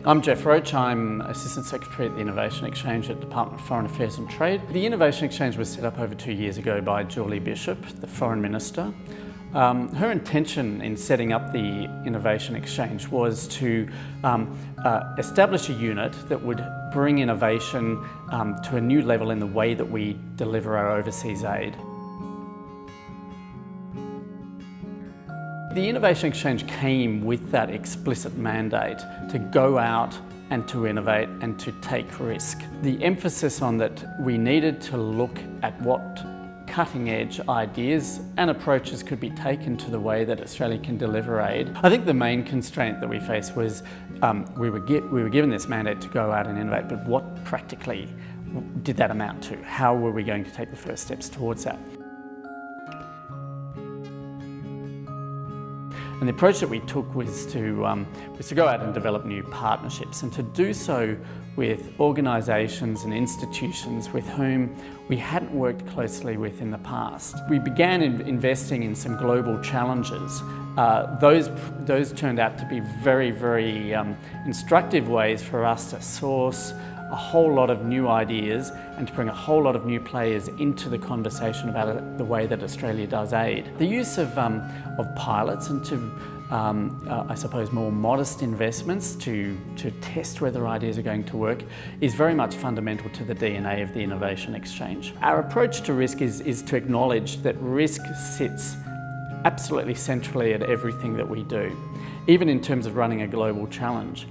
I'm Jeff Roach. I'm Assistant Secretary at the Innovation Exchange at the Department of Foreign Affairs and Trade. The Innovation Exchange was set up over 2 years ago by Julie Bishop, the Foreign Minister. Her intention in setting up the Innovation Exchange was to establish a unit that would bring innovation to a new level in the way that we deliver our overseas aid. The Innovation Exchange came with that explicit mandate to go out and to innovate and to take risk. The emphasis on that we needed to look at what cutting-edge ideas and approaches could be taken to the way that Australia can deliver aid. I think the main constraint that we faced was we were given this mandate to go out and innovate, but what practically did that amount to? How were we going to take the first steps towards that? And the approach that we took was to go out and develop new partnerships, and to do so with organisations and institutions with whom we hadn't worked closely with in the past. We began investing in some global challenges. Those turned out to be very instructive ways for us to source a whole lot of new ideas and to bring a whole lot of new players into the conversation about the way that Australia does aid. The use of pilots and to, I suppose, more modest investments to test whether ideas are going to work is very much fundamental to the DNA of the Innovation Exchange. Our approach to risk is to acknowledge that risk sits absolutely centrally at everything that we do, even in terms of running a global challenge.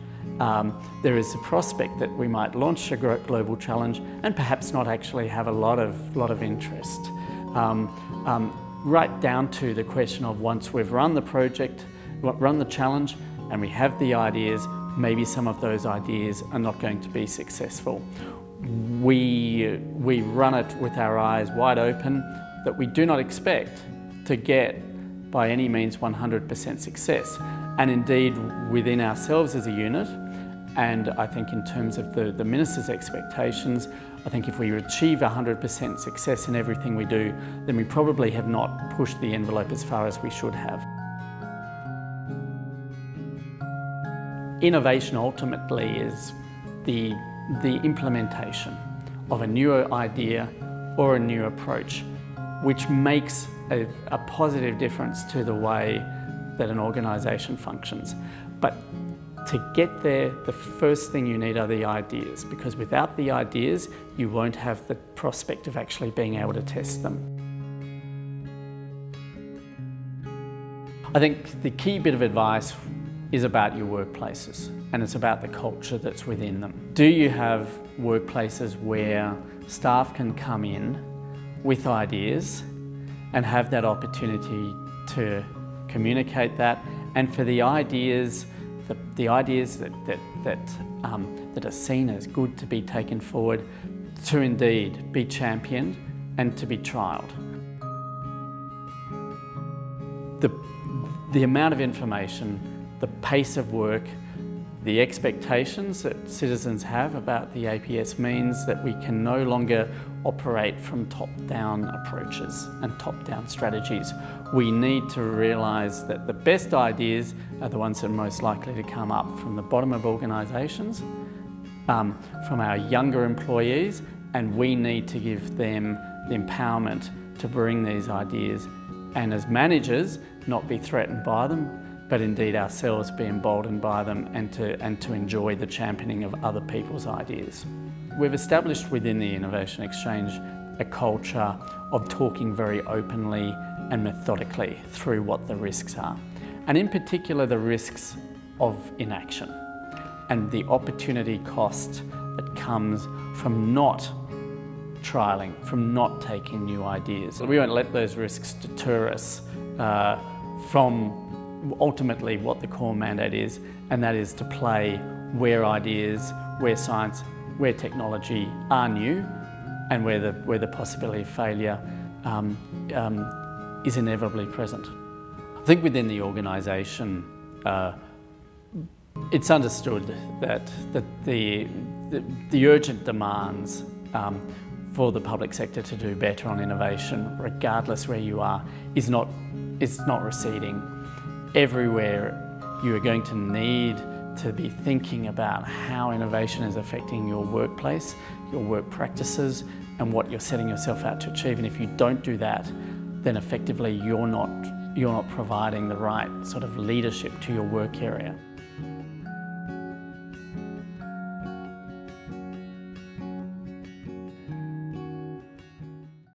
There is a prospect that we might launch a global challenge and perhaps not actually have a lot of interest. Right down to the question of, once we've run the project, run the challenge, and we have the ideas, maybe some of those ideas are not going to be successful. We run it with our eyes wide open, that we do not expect to get by any means 100% success. And indeed, within ourselves as a unit, and I think in terms of the Minister's expectations, I think if we achieve 100% success in everything we do, then we probably have not pushed the envelope as far as we should have. Innovation ultimately is the implementation of a newer idea or a new approach, which makes a positive difference to the way that an organisation functions. But to get there, the first thing you need are the ideas, because without the ideas, you won't have the prospect of actually being able to test them. I think the key bit of advice is about your workplaces, and it's about the culture that's within them. Do you have workplaces where staff can come in with ideas and have that opportunity to communicate that, and for the ideas that are seen as good to be taken forward, to indeed be championed and to be trialled. The amount of information, the pace of work, the expectations that citizens have about the APS means that we can no longer operate from top-down approaches and top-down strategies. We need to realise that the best ideas are the ones that are most likely to come up from the bottom of organisations, from our younger employees, and we need to give them the empowerment to bring these ideas, and as managers, not be threatened by them, but indeed ourselves be emboldened by them, and to enjoy the championing of other people's ideas. We've established within the Innovation Exchange a culture of talking very openly and methodically through what the risks are, and in particular the risks of inaction and the opportunity cost that comes from not trialling, from not taking new ideas. We won't let those risks deter us from ultimately what the core mandate is, and that is to play where ideas, where science, where technology are new, and where the possibility of failure is inevitably present. I think within the organisation, it's understood that the urgent demands for the public sector to do better on innovation, regardless where you are, is not receding. Everywhere you are going to need to be thinking about how innovation is affecting your workplace, your work practices, and what you're setting yourself out to achieve. And if you don't do that, then effectively you're not providing the right sort of leadership to your work area.